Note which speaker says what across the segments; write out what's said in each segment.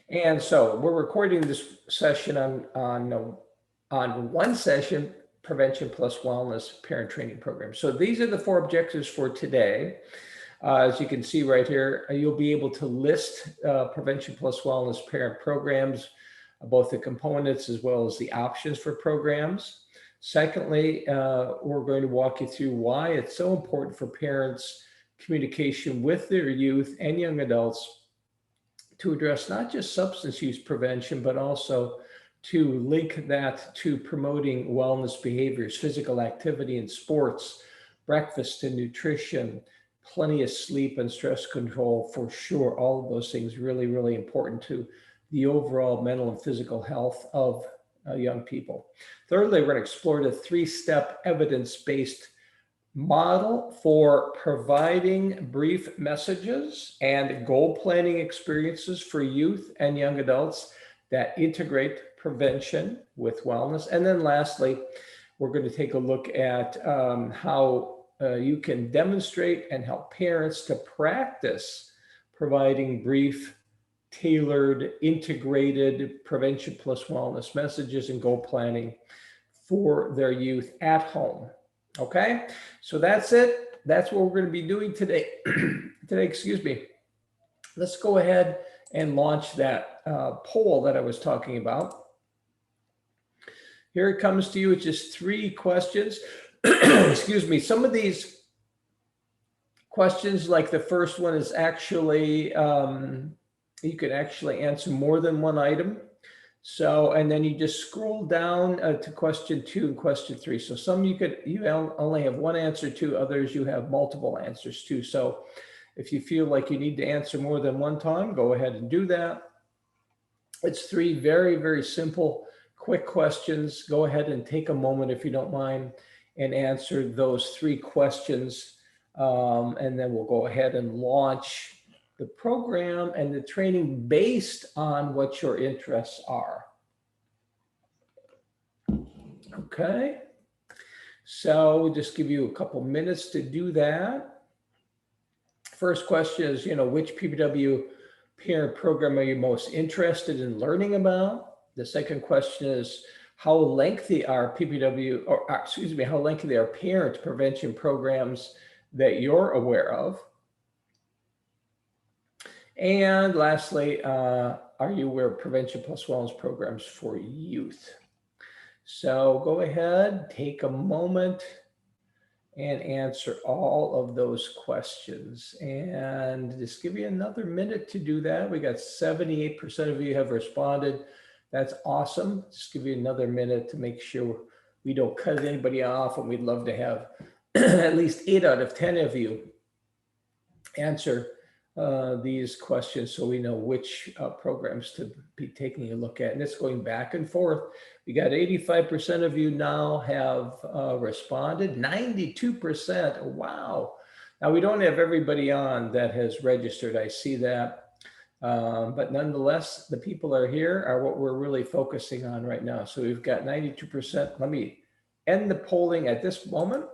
Speaker 1: And so we're recording this session on one session, Prevention Plus Wellness Parent Training Program. So these are the 4 objectives for today. As you can see right here, you'll be able to list Prevention Plus Wellness Parent Programs, both the components as well as the options for programs. Secondly, we're going to walk you through why it's so important for parents' communication with their youth and young adults to address not just substance use prevention, but also to link that to promoting wellness behaviors, physical activity and sports, breakfast and nutrition, plenty of sleep and stress control for sure. All of those things really, really important to the overall mental and physical health of young people. Thirdly, we're going to explore the 3-step evidence-based model for providing brief messages and goal planning experiences for youth and young adults that integrate prevention with wellness. And then lastly, we're going to take a look at how you can demonstrate and help parents to practice providing brief, tailored, integrated prevention plus wellness messages and goal planning for their youth at home. Okay, so that's it. That's what we're going to be doing today. Excuse me. Let's go ahead and launch that poll that I was talking about. Here it comes to you. It's just 3 questions. Excuse me. Some of these questions, like the first one, is actually, you can actually answer more than one item. So, and then you just scroll down to question 2 and question 3. So some you only have one answer to, others you have multiple answers to. So if you feel like you need to answer more than one time, go ahead and do that. It's 3 very, very simple, quick questions. Go ahead and take a moment, if you don't mind, and answer those 3 questions. And then we'll go ahead and launch the program and the training based on what your interests are. Okay, so we'll just give you a couple minutes to do that. First question is, which PPW parent program are you most interested in learning about? The second question is, how lengthy are how lengthy are parent prevention programs that you're aware of? And lastly, are you aware of Prevention Plus Wellness programs for youth? So go ahead, take a moment and answer all of those questions. And just give you another minute to do that. We got 78% of you have responded. That's awesome. Just give you another minute to make sure we don't cut anybody off, and we'd love to have at least 8 out of 10 of you answer these questions so we know which programs to be taking a look at. And it's going back and forth. We got 85% of you now have responded, 92%. Wow. Now we don't have everybody on that has registered. I see that. But nonetheless, the people that are here are what we're really focusing on right now. So we've got 92%. Let me end the polling at this moment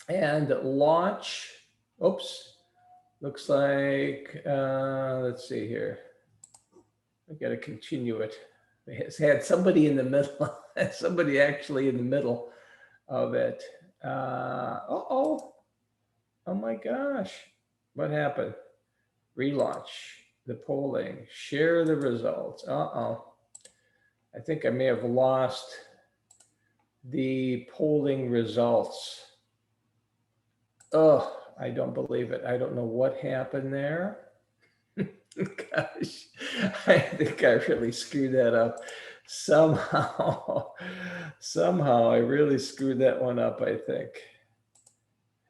Speaker 1: and launch. Oops, looks like, let's see here. I got to continue it. It's had somebody in the middle, somebody actually in the middle of it. Oh my gosh, what happened? Relaunch the polling, share the results. I think I may have lost the polling results. Oh, I don't believe it. I don't know what happened there. Gosh, I think I really screwed that up. Somehow I really screwed that one up, I think.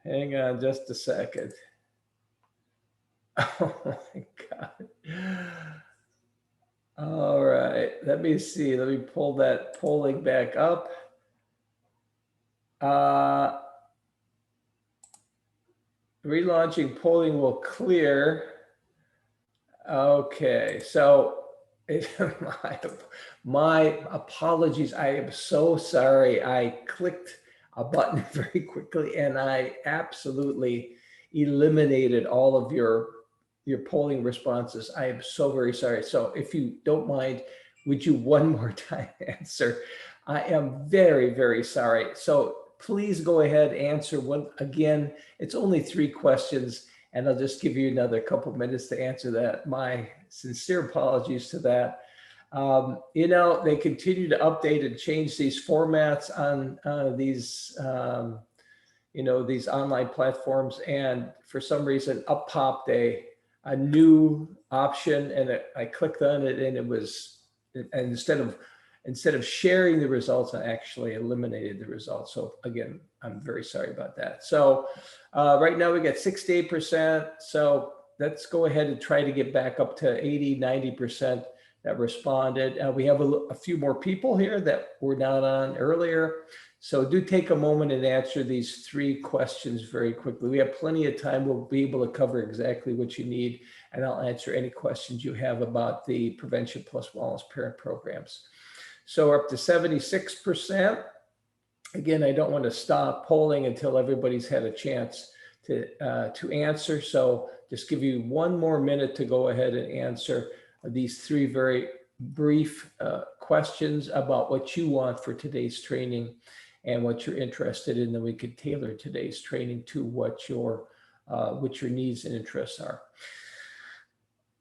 Speaker 1: Hang on just a second. Oh my God. All right, let me see. Let me pull that polling back up. Relaunching polling will clear. Okay, so my apologies. I am so sorry. I clicked a button very quickly and I absolutely eliminated all of your your polling responses. I am so very sorry. So if you don't mind, would you one more time answer? I am very, very sorry. So please go ahead, answer one again. It's only 3 questions, and I'll just give you another couple minutes to answer that. My sincere apologies to that. They continue to update and change these formats on these these online platforms, and for some reason up popped a new option, and I clicked on it, and it was, and instead of sharing the results, I actually eliminated the results. So again, I'm very sorry about that. So right now we got 68%. So let's go ahead and try to get back up to 80, 90% that responded. We have a few more people here that were not on earlier. So do take a moment and answer these 3 questions very quickly. We have plenty of time. We'll be able to cover exactly what you need, and I'll answer any questions you have about the Prevention Plus Wellness parent programs. So we're up to 76%. Again, I don't want to stop polling until everybody's had a chance to answer. So just give you one more minute to go ahead and answer these 3 very brief questions about what you want for today's training and what you're interested in. Then we could tailor today's training to what your needs and interests are.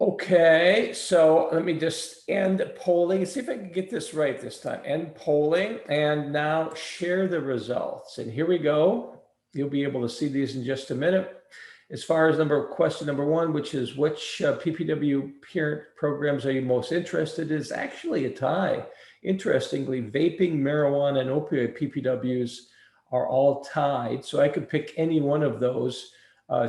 Speaker 1: Okay, so let me just end polling. See if I can get this right this time. End polling, and now share the results. And here we go. You'll be able to see these in just a minute. As far as question number 1, which is which PPW parent programs are you most interested in, is actually a tie. Interestingly, vaping, marijuana, and opioid PPWs are all tied. So I could pick any one of those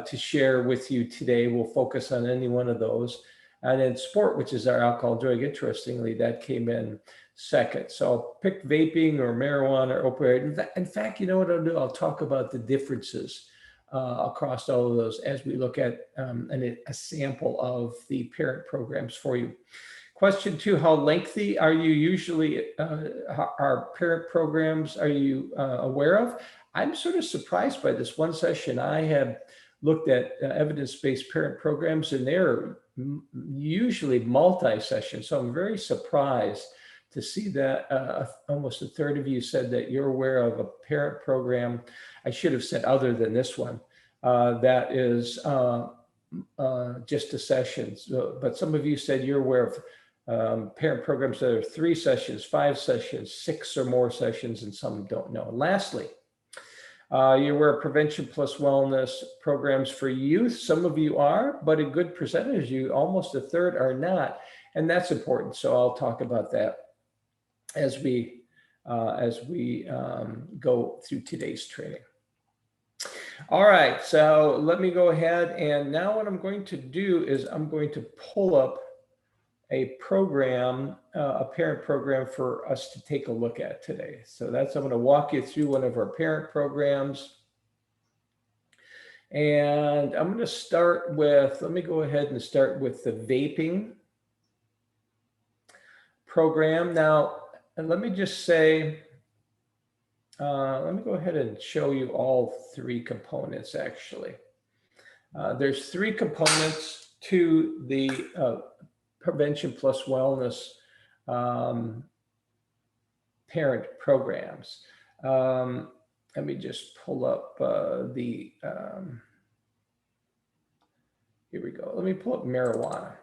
Speaker 1: to share with you today. We'll focus on any one of those. And then sport, which is our alcohol drug, interestingly, that came in second. So I'll pick vaping or marijuana or opioid. In fact, you know what I'll do? I'll talk about the differences across all of those as we look at a sample of the parent programs for you. Question 2, how lengthy are you usually, our parent programs are you aware of? I'm sort of surprised by this one session. I have looked at evidence-based parent programs, and they're usually multi-session. So I'm very surprised to see that almost a third of you said that you're aware of a parent program. I should have said other than this one, that is just a session. So, but some of you said you're aware of parent programs that are 3 sessions, 5 sessions, 6 or more sessions, and some don't know. And lastly, you're aware of Prevention Plus Wellness programs for youth. Some of you are, but a good percentage of you, almost a third, are not. And that's important. So I'll talk about that as we go through today's training. All right, so let me go ahead, and now what I'm going to do is I'm going to pull up a program, a parent program for us to take a look at today. So I'm going to walk you through one of our parent programs. And I'm going to start with, let me go ahead and start with the vaping program. Now, and let me just say, let me go ahead and show you all 3 components, actually. There's 3 components to the Prevention Plus Wellness parent programs. Let me just pull up here we go. Let me pull up marijuana.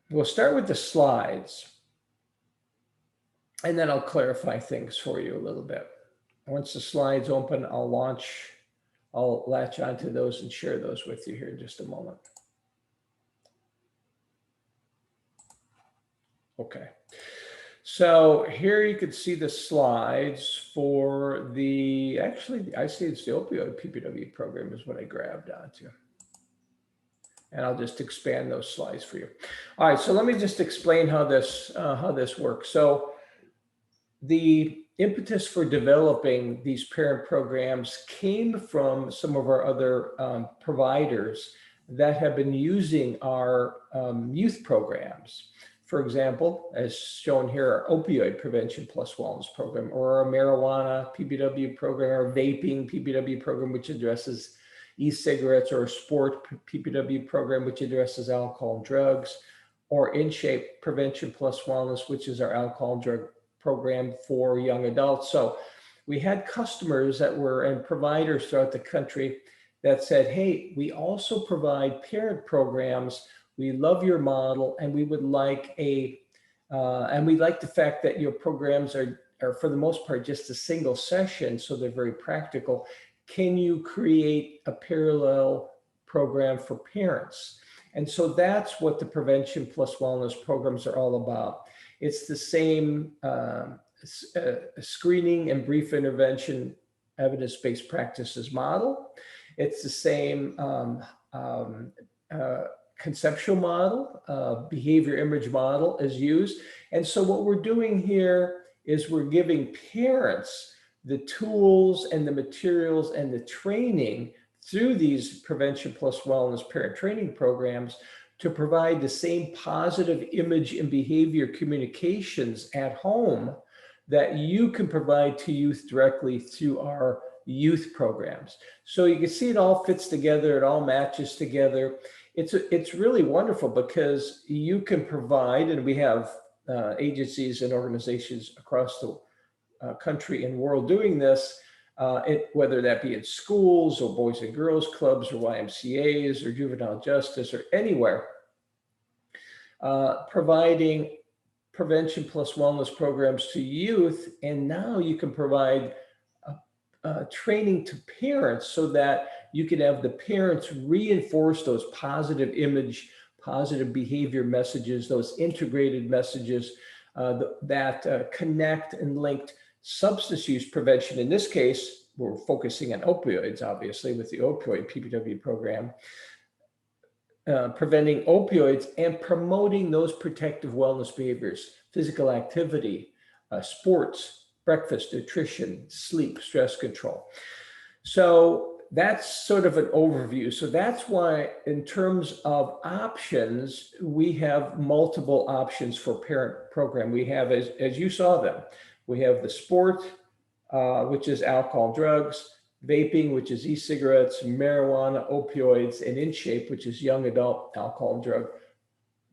Speaker 1: We'll start with the slides, and then I'll clarify things for you a little bit. Once the slides open, I'll latch onto those and share those with you here in just a moment. Okay, so here you can see the slides for actually, I see it's the opioid PPW program is what I grabbed onto. And I'll just expand those slides for you. All right, so let me just explain how this works. So the impetus for developing these parent programs came from some of our other providers that have been using our youth programs. For example, as shown here, our opioid prevention plus wellness program, or our marijuana PPW program, or vaping PPW program, which addresses, e-cigarettes, or a sport PPW program, which addresses alcohol and drugs, or In Shape Prevention Plus Wellness, which is our alcohol and drug program for young adults. So we had customers that were and providers throughout the country that said, hey, we also provide parent programs. We love your model, and we would like and we like the fact that your programs are for the most part just a single session, so they're very practical. Can you create a parallel program for parents? And so that's what the Prevention Plus Wellness programs are all about. It's the same screening and brief intervention evidence-based practices model. It's the same conceptual model, behavior image model is used. And so what we're doing here is we're giving parents the tools and the materials and the training through these Prevention Plus Wellness parent training programs to provide the same positive image and behavior communications at home that you can provide to youth directly through our youth programs. So you can see it all fits together, it all matches together. It's really wonderful because you can provide, and we have agencies and organizations across the country and world doing this, whether that be in schools or Boys and Girls Clubs or YMCAs or juvenile justice or anywhere, providing Prevention Plus Wellness programs to youth. And now you can provide training to parents so that you can have the parents reinforce those positive image, positive behavior messages, those integrated messages that connect and linked substance use prevention. In this case, we're focusing on opioids, obviously, with the opioid PPW program, preventing opioids and promoting those protective wellness behaviors, physical activity, sports, breakfast, nutrition, sleep, stress control. So that's sort of an overview. So that's why in terms of options, we have multiple options for parent program. We have, as you saw them, we have the sport, which is alcohol and drugs, vaping, which is e-cigarettes, marijuana, opioids, and In Shape, which is young adult alcohol and drug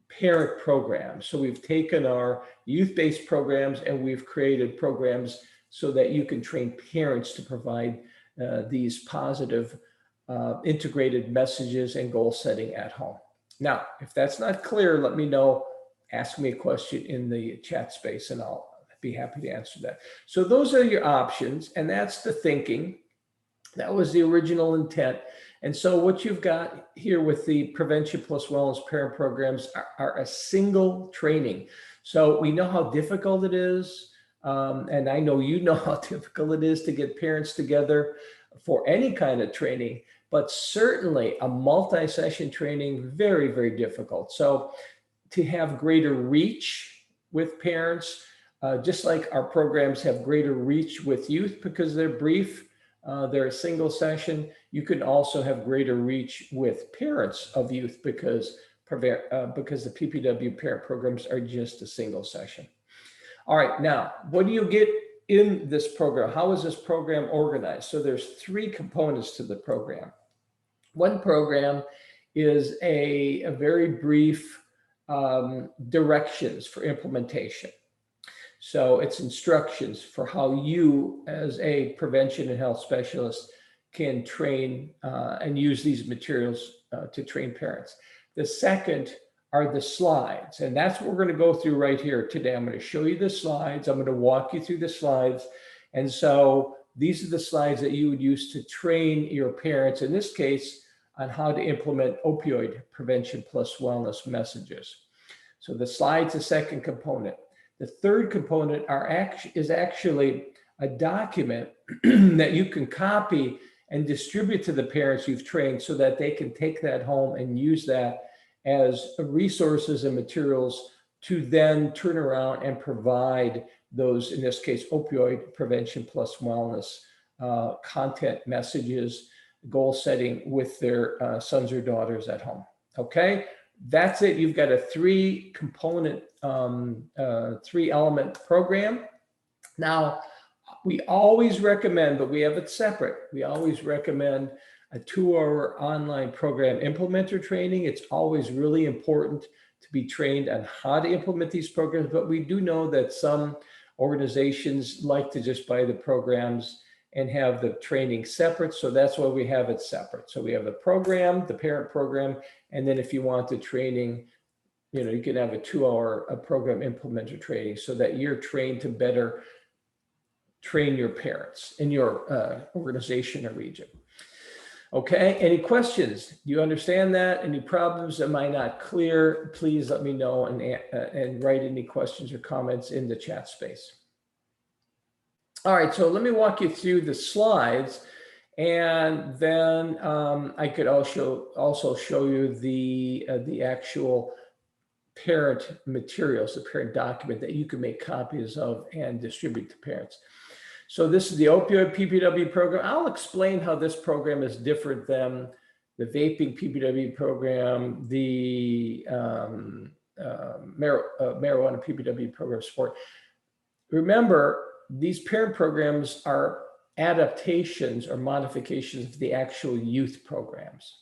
Speaker 1: parent programs. So we've taken our youth-based programs and we've created programs so that you can train parents to provide these positive integrated messages and goal setting at home. Now, if that's not clear, let me know, ask me a question in the chat space and I'll be happy to answer that. So those are your options, and that's the thinking. That was the original intent. And so what you've got here with the Prevention Plus Wellness parent programs are a single training. So we know how difficult it is. And I know you know how difficult it is to get parents together for any kind of training, but certainly a multi-session training, very, very difficult. So to have greater reach with parents, just like our programs have greater reach with youth because they're brief, they're a single session, you can also have greater reach with parents of youth because the PPW parent programs are just a single session. All right, now, what do you get in this program? How is this program organized? So there's three components to the program. One program is a very brief directions for implementation. So it's instructions for how you as a prevention and health specialist can train and use these materials to train parents. The second are the slides. And that's what we're going to go through right here today. I'm going to show you the slides. I'm going to walk you through the slides. And so these are the slides that you would use to train your parents, in this case, on how to implement opioid prevention plus wellness messages. So the slides, the second component. The third component is actually a document that you can copy and distribute to the parents you've trained so that they can take that home and use that as resources and materials to then turn around and provide those, in this case, opioid prevention plus wellness content messages, goal setting with their sons or daughters at home. Okay, that's it. You've got a three-component, three-element program. Now, we always recommend, but we have it separate. We always recommend a 2-hour online program implementer training. It's always really important to be trained on how to implement these programs, but we do know that some organizations like to just buy the programs and have the training separate. So that's why we have it separate. So we have the program, the parent program, and then if you want the training, you can have a 2-hour program implementer training so that you're trained to better train your parents in your organization or region. Okay, any questions? Do you understand that? Any problems? Am I not clear? Please let me know and write any questions or comments in the chat space. All right, so let me walk you through the slides, and then I could also show you the actual parent materials, the parent document that you can make copies of and distribute to parents. So this is the opioid PPW program. I'll explain how this program is different than the vaping PPW program, the marijuana PPW program support. Remember, these parent programs are adaptations or modifications of the actual youth programs.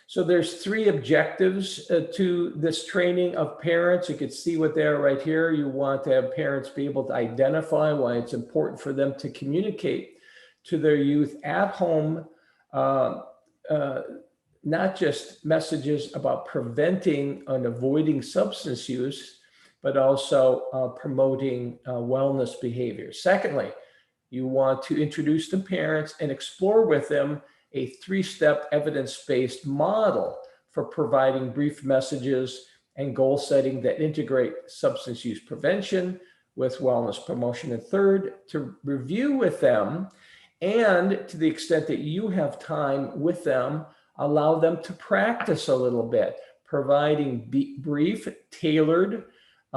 Speaker 1: So there's 3 objectives to this training of parents. You can see what they are right here. You want to have parents be able to identify why it's important for them to communicate to their youth at home, not just messages about preventing and avoiding substance use, but also promoting wellness behaviors. Secondly, you want to introduce the parents and explore with them a 3-step evidence-based model for providing brief messages and goal setting that integrate substance use prevention with wellness promotion. And third, to review with them, and to the extent that you have time with them, allow them to practice a little bit, providing brief, tailored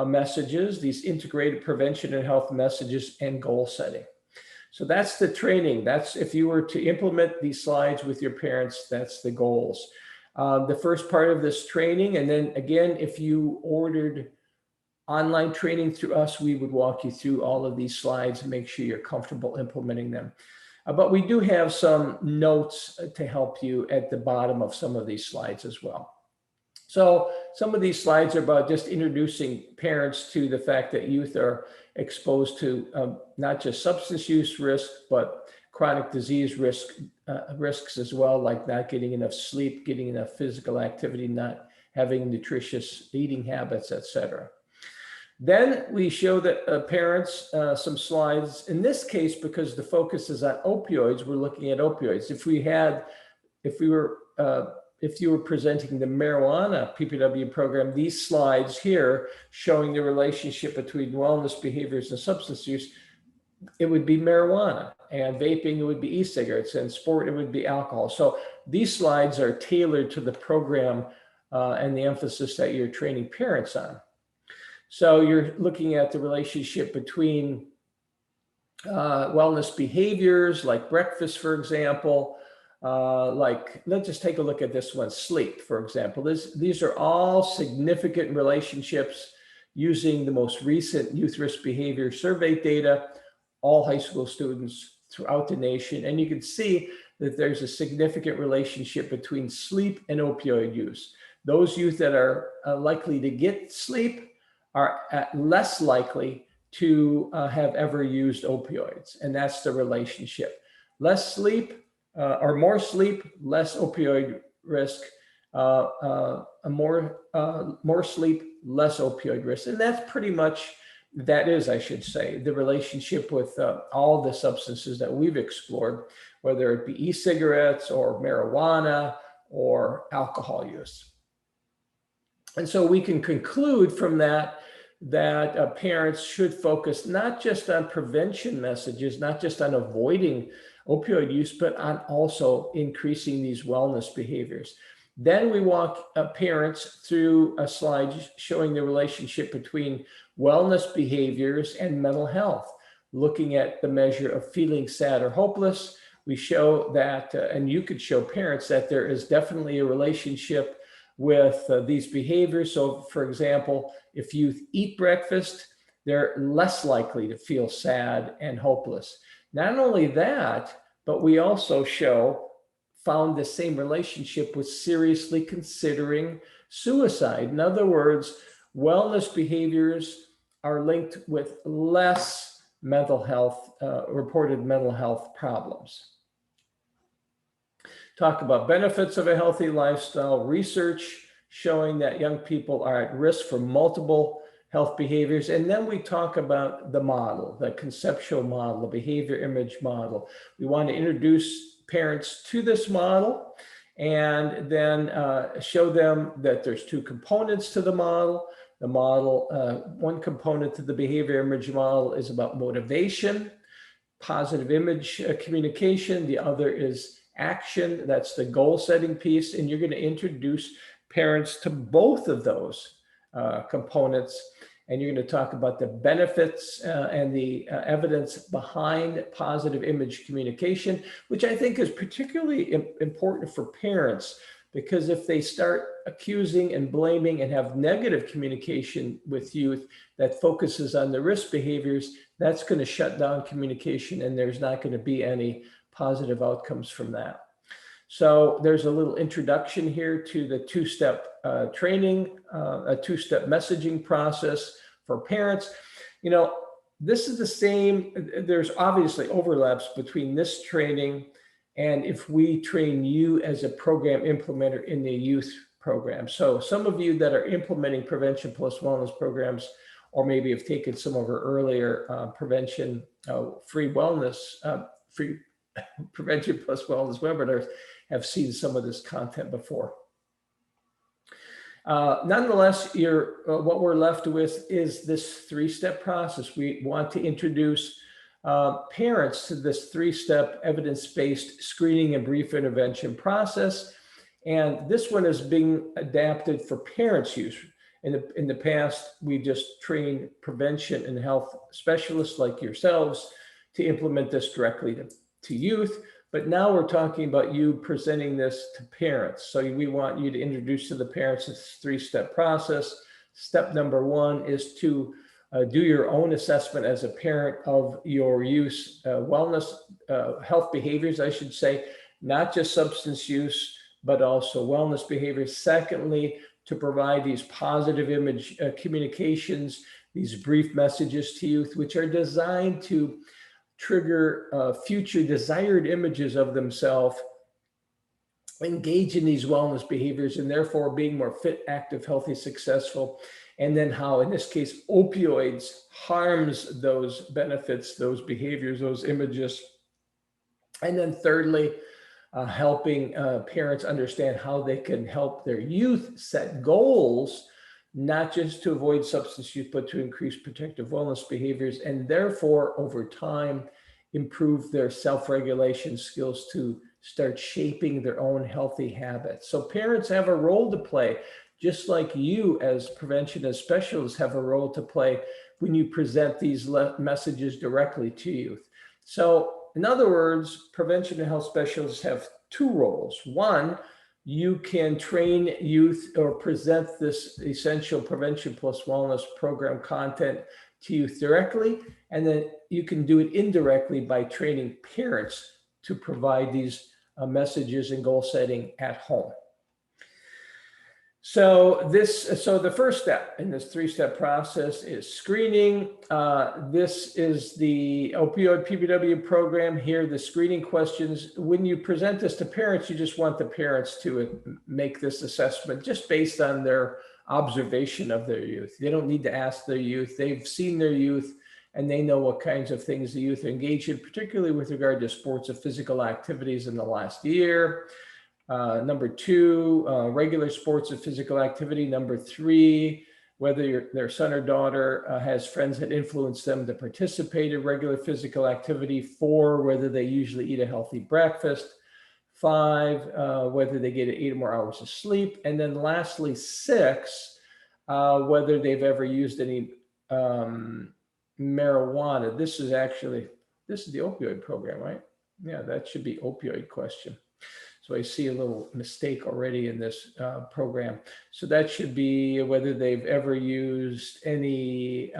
Speaker 1: messages, these integrated prevention and health messages, and goal setting. So that's the training. That's if you were to implement these slides with your parents, that's the goals. The first part of this training, and then again, if you ordered online training through us, we would walk you through all of these slides and make sure you're comfortable implementing them. But we do have some notes to help you at the bottom of some of these slides as well. So some of these slides are about just introducing parents to the fact that youth are exposed to not just substance use risk, but chronic disease risks as well, like not getting enough sleep, getting enough physical activity, not having nutritious eating habits, etc. Then we show that parents some slides. In this case, because the focus is on opioids, we're looking at opioids. If you were presenting the marijuana PPW program, these slides here showing the relationship between wellness behaviors and substance use, it would be marijuana, and vaping, it would be e-cigarettes, and sport, it would be alcohol. So these slides are tailored to the program and the emphasis that you're training parents on. So you're looking at the relationship between wellness behaviors like breakfast, for example, let's just take a look at this one, sleep, for example. These are all significant relationships using the most recent youth risk behavior survey data, all high school students throughout the nation. And you can see that there's a significant relationship between sleep and opioid use. Those youth that are likely to get sleep are less likely to have ever used opioids. And that's the relationship. Less sleep or more sleep, less opioid risk, more sleep, less opioid risk. And that's pretty much, I should say, the relationship with all the substances that we've explored, whether it be e-cigarettes or marijuana or alcohol use. And so we can conclude from that parents should focus not just on prevention messages, not just on avoiding opioid use, but on also increasing these wellness behaviors. Then we walk parents through a slide showing the relationship between wellness behaviors and mental health, looking at the measure of feeling sad or hopeless. We show that, and you could show parents that there is definitely a relationship with these behaviors. So for example, if you eat breakfast, they're less likely to feel sad and hopeless. Not only that, but we also show found the same relationship with seriously considering suicide. In other words, wellness behaviors are linked with less mental health, reported mental health problems. Talk about benefits of a healthy lifestyle, research showing that young people are at risk for multiple health behaviors. And then we talk about the model, the conceptual model, the behavior image model. We want to introduce parents to this model and then show them that there's two components to the model. The model, one component to the behavior image model is about motivation, positive image communication. The other is action. That's the goal setting piece. And you're going to introduce parents to both of those components. And you're going to talk about the benefits and the evidence behind positive image communication, which I think is particularly important for parents, because if they start accusing and blaming and have negative communication with youth that focuses on the risk behaviors, that's going to shut down communication, and there's not going to be any positive outcomes from that. So there's a little introduction here to the two-step training, a two-step messaging process for parents. You know, this is the same. There's obviously overlaps between this training and if we train you as a program implementer in the youth program. So some of you that are implementing prevention plus wellness programs, or maybe have taken some of our earlier prevention free wellness, free prevention plus wellness webinars, have seen some of this content before. Nonetheless, what we're left with is this three-step process. We want to introduce parents to this three-step evidence-based screening and brief intervention process. And this one is being adapted for parents' use. In the past, we just trained prevention and health specialists like yourselves to implement this directly to youth. But now we're talking about you presenting this to parents. So we want you to introduce to the parents this three-step process. Step number one is to do your own assessment as a parent of your use, wellness, health behaviors, I should say, not just substance use, but also wellness behaviors. Secondly, to provide these positive image communications, these brief messages to youth, which are designed to trigger future desired images of themselves, engage in these wellness behaviors, and therefore being more fit, active, healthy, successful. And then how, in this case, opioids harms those benefits, those behaviors, those images. And then thirdly, helping parents understand how they can help their youth set goals, not just to avoid substance use, but to increase protective wellness behaviors, and therefore, over time, improve their self-regulation skills to start shaping their own healthy habits. So parents have a role to play, just like you as preventionist specialists have a role to play when you present these messages directly to youth. So in other words, prevention and health specialists have two roles. One, you can train youth or present this essential prevention plus wellness program content to youth directly, and then you can do it indirectly by training parents to provide these messages and goal setting at home. So the first step in this three-step process is screening. This is the opioid PPW program here, the screening questions. When you present this to parents, you just want the parents to make this assessment just based on their observation of their youth. They don't need to ask their youth. They've seen their youth and they know what kinds of things the youth engage in, particularly with regard to sports or physical activities in the last year. Number two, regular sports or physical activity. Number three, whether their son or daughter has friends that influence them to participate in regular physical activity. Four, whether they usually eat a healthy breakfast. Five, whether they get 8 or more hours of sleep. And then lastly, six, whether they've ever used any marijuana. This is the opioid program, right? Yeah, that should be opioid question. So I see a little mistake already in this program. So that should be whether they've ever used any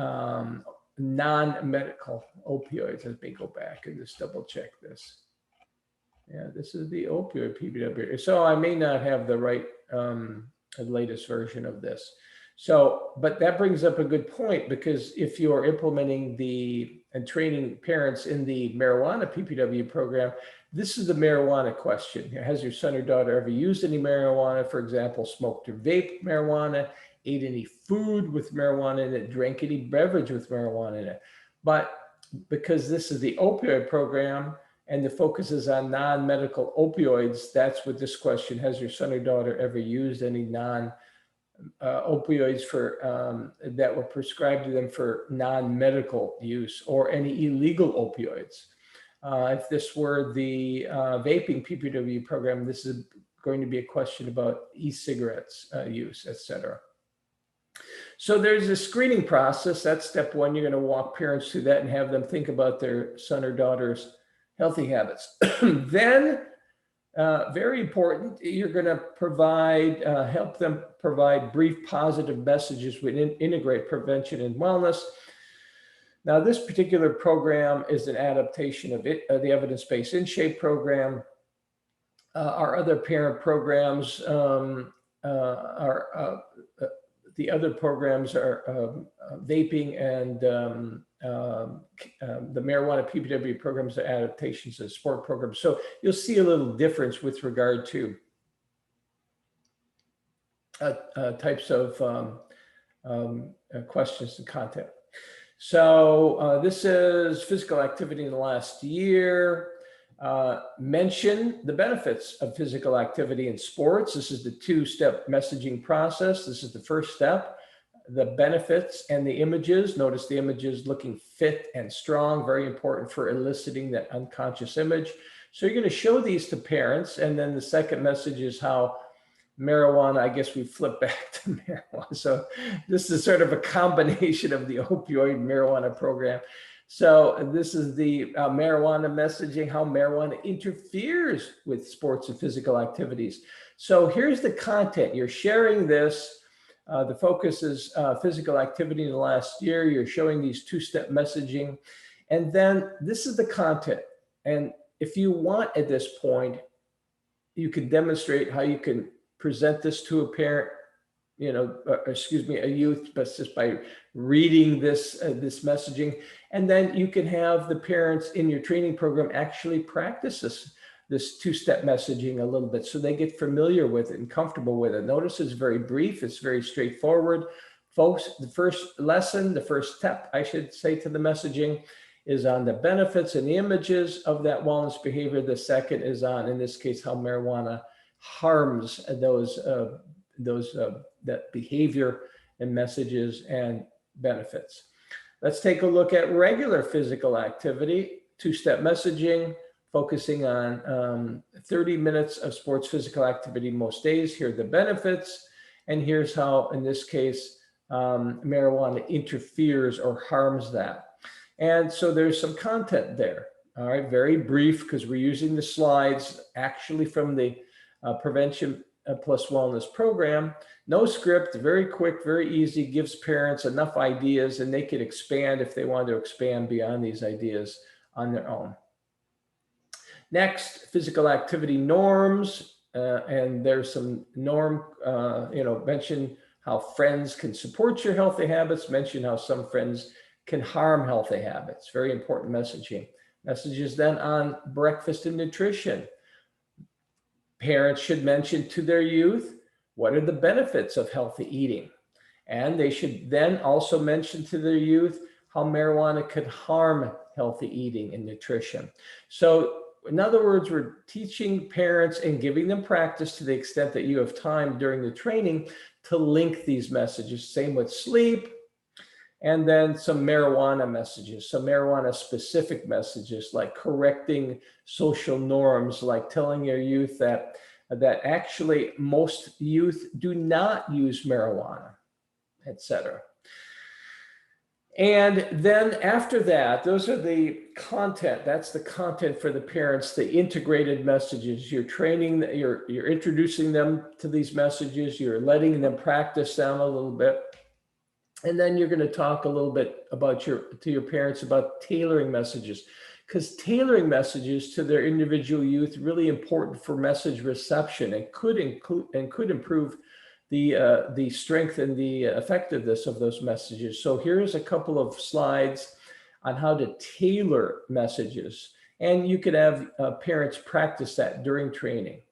Speaker 1: non-medical opioids. Let me go back and just double check this. Yeah, this is the opioid PPW. So I may not have the right latest version of this. So, but that brings up a good point, because if you are implementing and training parents in the marijuana PPW program, this is the marijuana question. Has your son or daughter ever used any marijuana? For example, smoked or vaped marijuana, ate any food with marijuana in it, drank any beverage with marijuana in it? But because this is the opioid program, and the focus is on non-medical opioids, that's what this question: has your son or daughter ever used any opioids that were prescribed to them for non-medical use, or any illegal opioids? If this were the vaping PPW program, this is going to be a question about e-cigarettes use, etc. So there's a screening process. That's step one. You're going to walk parents through that and have them think about their son or daughter's healthy habits. Then, very important, you're going to help them provide brief positive messages which integrate prevention and wellness. Now, this particular program is an adaptation of the evidence-based InShape program. Our other parent programs the other programs are vaping and the marijuana PPW programs are adaptations of sport programs. So you'll see a little difference with regard to types of questions and content. So this is physical activity in the last year. Mention the benefits of physical activity in sports. This is the two-step messaging process. This is the first step, the benefits and the images. Notice the images looking fit and strong, very important for eliciting that unconscious image. So you're going to show these to parents. And then the second message is how marijuana, I guess we flip back to marijuana. So this is sort of a combination of the opioid marijuana program. So this is the marijuana messaging, how marijuana interferes with sports and physical activities. So here's the content. You're sharing this. The focus is physical activity in the last year. You're showing these two-step messaging. And then this is the content. And if you want at this point, you can demonstrate how you can present this to a parent, a youth, but just by reading this messaging. And then you can have the parents in your training program actually practice this two-step messaging a little bit so they get familiar with it and comfortable with it. Notice it's very brief, it's very straightforward. Folks, the first lesson, the first step, I should say, to the messaging is on the benefits and the images of that wellness behavior. The second is on, in this case, how marijuana harms that behavior and messages and benefits. Let's take a look at regular physical activity, two-step messaging, focusing on 30 minutes of sports physical activity most days. Here are the benefits, and here's how, in this case, marijuana interferes or harms that. And so there's some content there. All right, very brief, because we're using the slides actually from the Prevention Plus Wellness program. No script, very quick, very easy, gives parents enough ideas, and they can expand if they want to expand beyond these ideas on their own. Next, physical activity norms, and there's some norm, mention how friends can support your healthy habits, mention how some friends can harm healthy habits. Very important messaging. Messages then on breakfast and nutrition. Parents should mention to their youth what are the benefits of healthy eating. And they should then also mention to their youth how marijuana could harm healthy eating and nutrition. So in other words, we're teaching parents and giving them practice to the extent that you have time during the training to link these messages. Same with sleep. And then some marijuana messages, some marijuana specific messages like correcting social norms, like telling your youth that actually most youth do not use marijuana, etc. And then after that, those are the content. That's the content for the parents, the integrated messages. You're training, you're introducing them to these messages. You're letting them practice them a little bit. And then you're going to talk a little bit about to your parents about tailoring messages. because tailoring messages to their individual youth really important for message reception and could improve the strength and the effectiveness of those messages. So here's a couple of slides on how to tailor messages, and you could have parents practice that during training.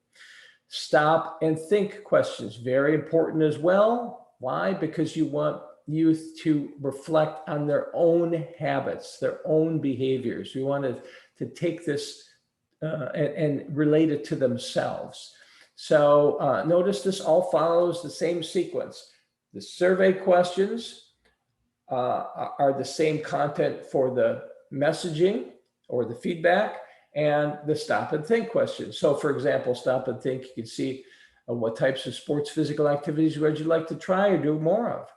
Speaker 1: Stop and think questions, very important as well. Why? Because you want youth to reflect on their own habits, their own behaviors. We want to take this and relate it to themselves. So notice this all follows the same sequence. The survey questions are the same content for the messaging or the feedback, and the stop and think questions. So for example, stop and think, you can see what types of sports, physical activities would you like to try or do more of?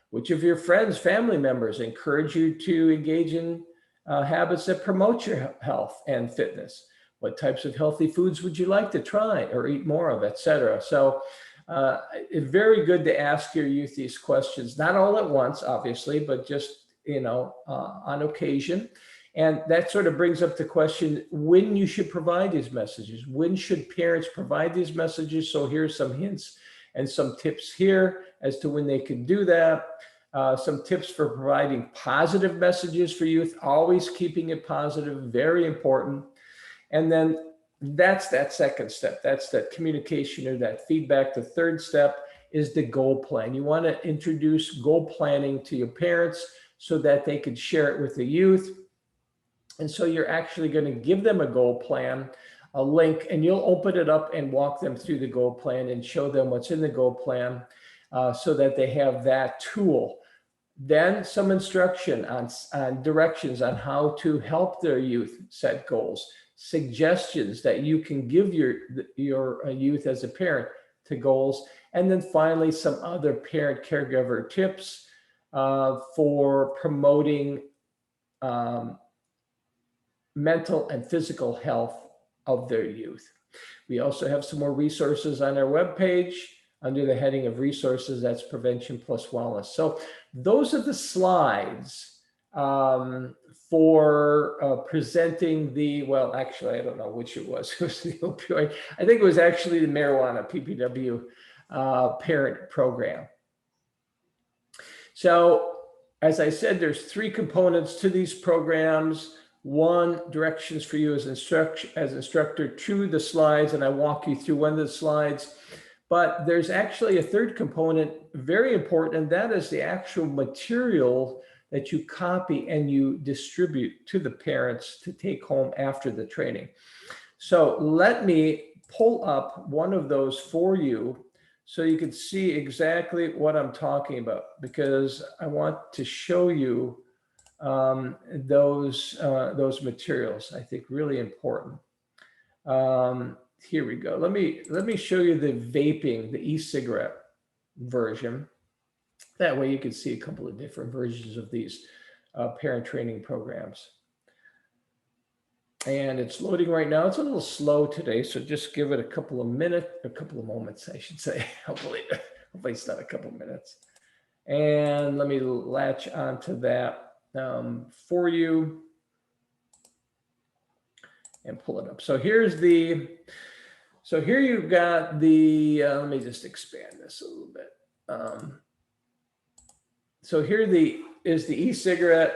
Speaker 1: Which of your friends, family members encourage you to engage in habits that promote your health and fitness? What types of healthy foods would you like to try or eat more of, etc.? So it's very good to ask your youth these questions, not all at once, obviously, but just, on occasion. And that sort of brings up the question when you should provide these messages. When should parents provide these messages? So here's some hints and some tips here as to when they can do that. Some tips for providing positive messages for youth, always keeping it positive, very important. And then that's that second step. That's that communication or that feedback. The third step is the goal plan. You want to introduce goal planning to your parents so that they can share it with the youth. And so you're actually going to give them a goal plan, a link, and you'll open it up and walk them through the goal plan and show them what's in the goal plan so that they have that tool. Then some instruction on directions on how to help their youth set goals, suggestions that you can give your youth as a parent to goals. And then finally, some other parent caregiver tips for promoting mental and physical health of their youth. We also have some more resources on our webpage under the heading of resources. That's Prevention Plus Wellness. So those are the slides for presenting well, actually, I don't know which it was. It was the opioid. I think it was actually the marijuana PPW parent program. So as I said, there's 3 components to these programs. 1, directions for you as instructor. 2, the slides, and I walk you through one of the slides. But there's actually a third component, very important, and that is the actual material that you copy and you distribute to the parents to take home after the training. So let me pull up one of those for you so you can see exactly what I'm talking about, because I want to show you those materials. I think really important. Here we go. Let me show you the vaping, the e-cigarette version. That way you can see a couple of different versions of these parent training programs. And it's loading right now. It's a little slow today, so just give it a couple of moments, I should say. Hopefully it's not a couple of minutes. And let me latch onto that for you and pull it up. So here you've got the, let me just expand this a little bit. So here is the e-cigarette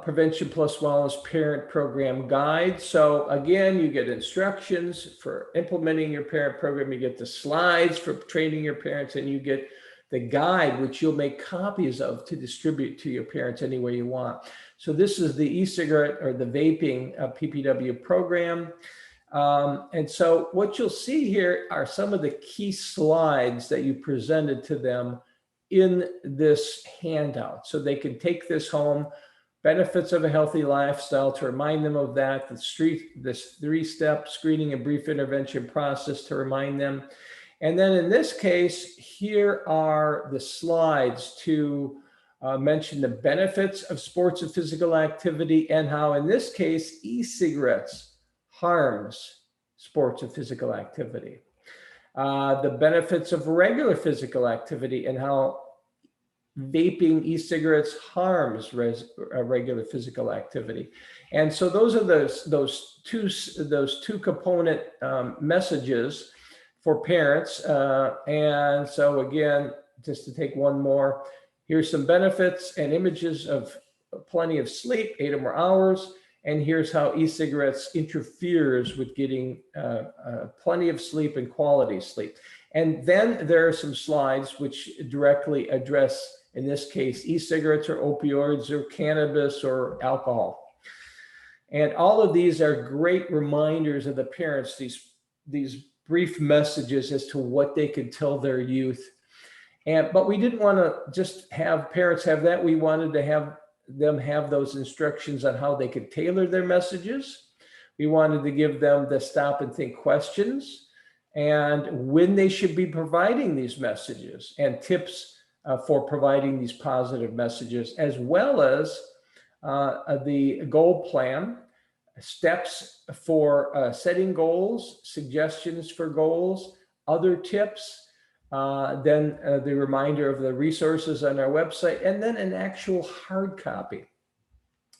Speaker 1: Prevention Plus Wellness Parent Program Guide. So again, you get instructions for implementing your parent program, you get the slides for training your parents, and you get the guide, which you'll make copies of to distribute to your parents any way you want. So this is the e-cigarette or the vaping PPW program. And so what you'll see here are some of the key slides that you presented to them in this handout. So they can take this home, benefits of a healthy lifestyle, to remind them of that, this 3-step screening and brief intervention process to remind them. And then in this case, here are the slides to mention the benefits of sports and physical activity and how, in this case, e-cigarettes harms sports and physical activity. The benefits of regular physical activity and how vaping, e-cigarettes harms regular physical activity. And so those are those two component messages for parents. And so again, just to take one more, here's some benefits and images of plenty of sleep, 8 or more hours. And here's how e-cigarettes interferes with getting plenty of sleep and quality sleep. And then there are some slides which directly address, in this case, e-cigarettes or opioids or cannabis or alcohol. And all of these are great reminders of the parents, these brief messages as to what they could tell their youth. But we didn't want to just have parents have that. We wanted to have them have those instructions on how they could tailor their messages. We wanted to give them the stop and think questions and when they should be providing these messages and tips for providing these positive messages, as well as the goal plan, steps for setting goals, suggestions for goals, other tips, then the reminder of the resources on our website, and then an actual hard copy.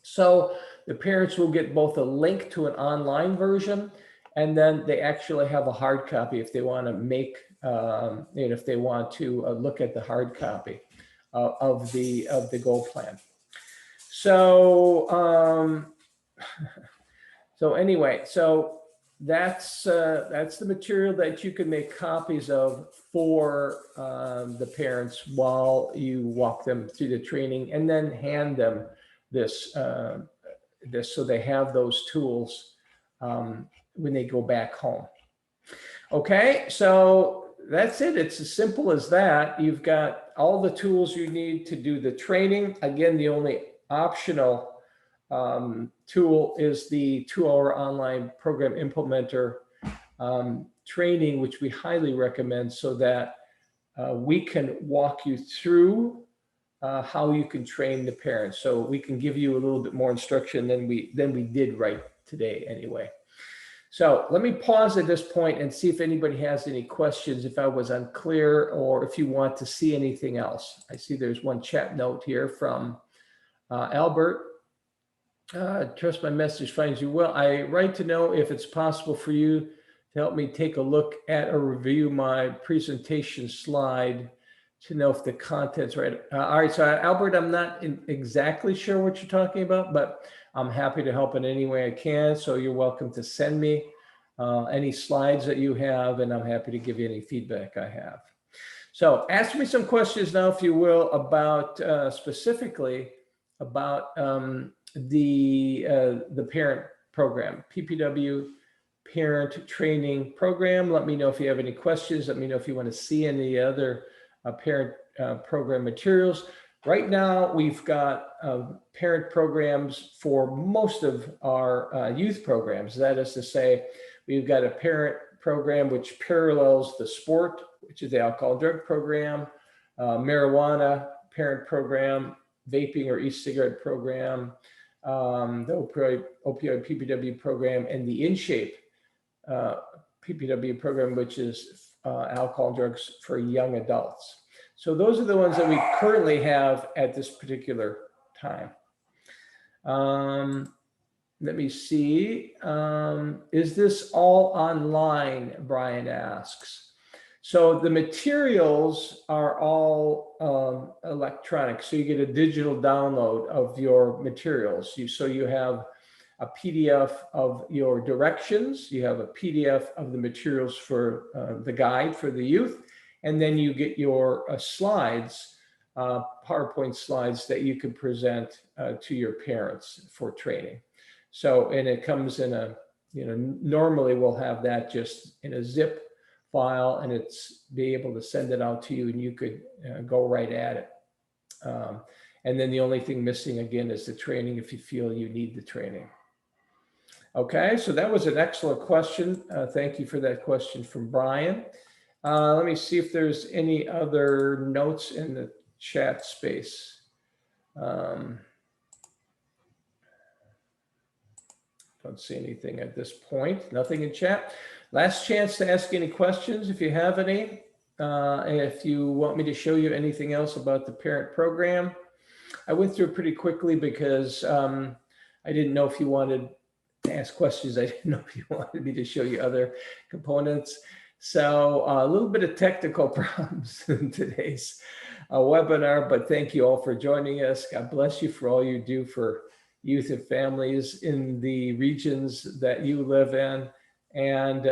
Speaker 1: So the parents will get both a link to an online version, and then they actually have a hard copy if they want to make, if they want to look at the hard copy of the goal plan. So, so anyway, so that's the material that you can make copies of for the parents while you walk them through the training, and then hand them this so they have those tools when they go back home. Okay, so that's it. It's as simple as that. You've got all the tools you need to do the training. Again, the only optional tool is the 2-hour online program implementer training, which we highly recommend, so that we can walk you through how you can train the parents. So we can give you a little bit more instruction than we did right today anyway. So let me pause at this point and see if anybody has any questions, if I was unclear, or if you want to see anything else. I see there's one chat note here from Albert. Trust my message finds you well. I write to know if it's possible for you to help me take a look at or review my presentation slide to know if the content's right. All right, so Albert, I'm not exactly sure what you're talking about, but I'm happy to help in any way I can. So you're welcome to send me any slides that you have, and I'm happy to give you any feedback I have. So ask me some questions now, if you will, about specifically about the parent program, PPW parent training program. Let me know if you have any questions. Let me know if you want to see any other parent program materials. Right now, we've got parent programs for most of our youth programs. That is to say, we've got a parent program which parallels the sport, which is the alcohol drug program, marijuana parent program, vaping or e-cigarette program, the opioid PPW program, and the InShape PPW program, which is alcohol and drugs for young adults. So those are the ones that we currently have at this particular time. Let me see. Is this all online? Brian asks. So the materials are all electronic. So you get a digital download of your materials. So you have a PDF of your directions. You have a PDF of the materials for the guide for the youth. And then you get your slides, PowerPoint slides that you can present to your parents for training. So, and it comes in a, normally we'll have that just in a zip file, and it's be able to send it out to you, and you could go right at it. And then the only thing missing again is the training if you feel you need the training. Okay, so that was an excellent question. Thank you for that question from Brian. Let me see if there's any other notes in the chat space. Don't see anything at this point. Nothing in chat. Last chance to ask any questions if you have any. if you want me to show you anything else about the parent program. I went through it pretty quickly because I didn't know if you wanted to ask questions. I didn't know if you wanted me to show you other components. So a little bit of technical problems in today's webinar, but thank you all for joining us. God bless you for all you do for youth and families in the regions that you live in. And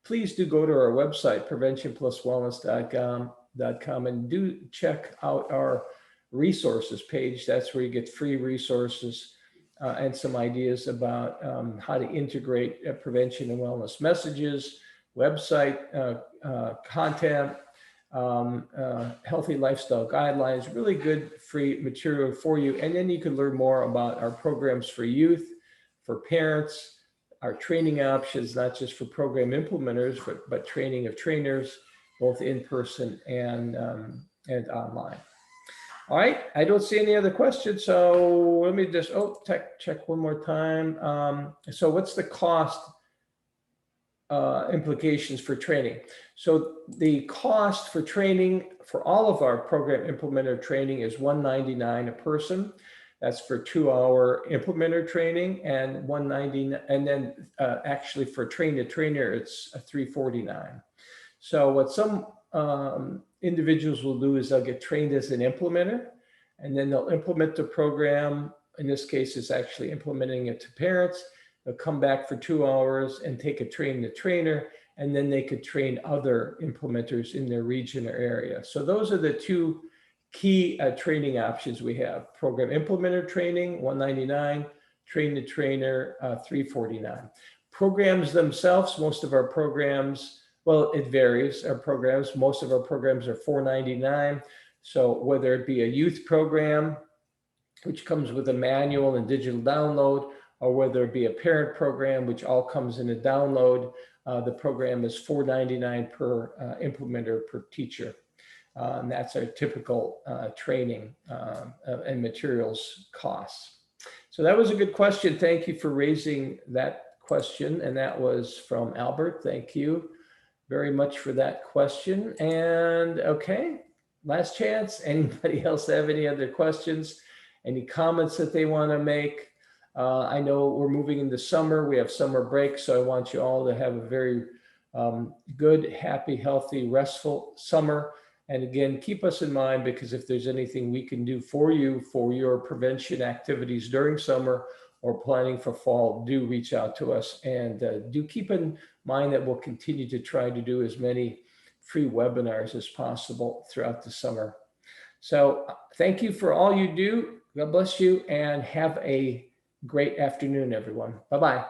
Speaker 1: please do go to our website, preventionpluswellness.com, and do check out our resources page. That's where you get free resources and some ideas about how to integrate prevention and wellness messages, website content, healthy lifestyle guidelines, really good free material for you. And then you can learn more about our programs for youth, for parents, our training options, not just for program implementers, but training of trainers, both in person and online. All right, I don't see any other questions, so let me just, check one more time. So what's the cost implications for training? So the cost for training for all of our program implementer training is $199 a person. That's for 2-hour implementer training, and $199, and then actually for train the trainer, it's $349. So what some individuals will do is they'll get trained as an implementer, and then they'll implement the program. In this case, it's actually implementing it to parents. They'll come back for 2 hours and take a train the trainer, and then they could train other implementers in their region or area. So those are the two key training options we have. Program implementer training, $199, train the trainer, $349. Programs themselves, most of our programs, well, it varies, our programs, most of our programs are $499. So whether it be a youth program, which comes with a manual and digital download, or whether it be a parent program, which all comes in a download, the program is $499 per implementer per teacher. And that's our typical training and materials costs. So that was a good question. Thank you for raising that question. And that was from Albert. Thank you very much for that question. And okay, last chance. Anybody else have any other questions? Any comments that they want to make? I know we're moving into summer. We have summer break. So I want you all to have a very good, happy, healthy, restful summer. And again, keep us in mind, because if there's anything we can do for you for your prevention activities during summer or planning for fall, do reach out to us. And do keep in mind that we'll continue to try to do as many free webinars as possible throughout the summer. So thank you for all you do. God bless you, and have a great afternoon, everyone. Bye-bye.